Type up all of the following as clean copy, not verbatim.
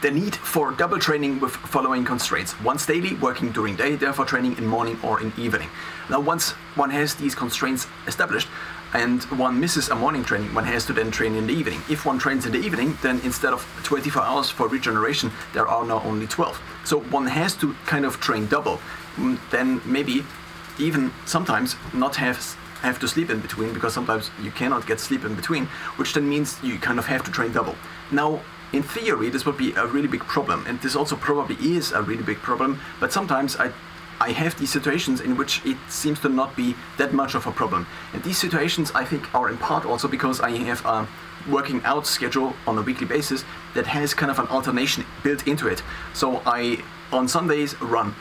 The need for double training with following constraints. Once daily, working during day, therefore training in morning or in evening. Now once one has these constraints established and one misses a morning training, one has to then train in the evening. If one trains in the evening, then instead of 24 hours for regeneration, there are now only 12. So one has to kind of train double. Then maybe even sometimes not have to sleep in between, because sometimes you cannot get sleep in between, which then means you kind of have to train double. Now, in theory, this would be a really big problem, and this also probably is a really big problem, but sometimes I have these situations in which it seems to not be that much of a problem. And these situations, I think, are in part also because I have a working out schedule on a weekly basis that has kind of an alternation built into it. So I, on Sundays, run.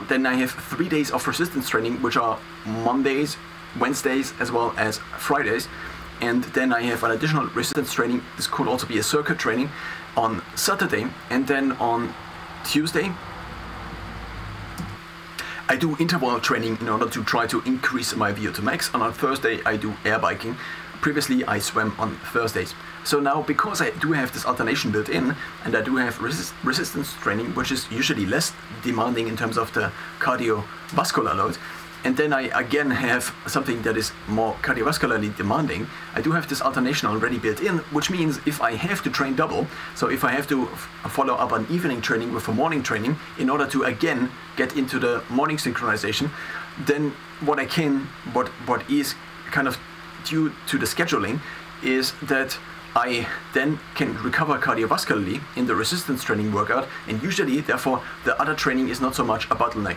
Then I have 3 days of resistance training, which are Mondays, Wednesdays, as well as Fridays. And then I have an additional resistance training. This could also be a circuit training on Saturday. And then on Tuesday, I do interval training in order to try to increase my VO2 max. And on Thursday, I do air biking. Previously, I swam on Thursdays. So now, because I do have this alternation built in, and I do have resistance training, which is usually less demanding in terms of the cardiovascular load, and then I again have something that is more cardiovascularly demanding, I do have this alternation already built in, which means if I have to train double, so if I have to follow up an evening training with a morning training in order to again get into the morning synchronization, then what is kind of due to the scheduling is that I then can recover cardiovascularly in the resistance training workout, and usually, therefore, the other training is not so much a bottleneck.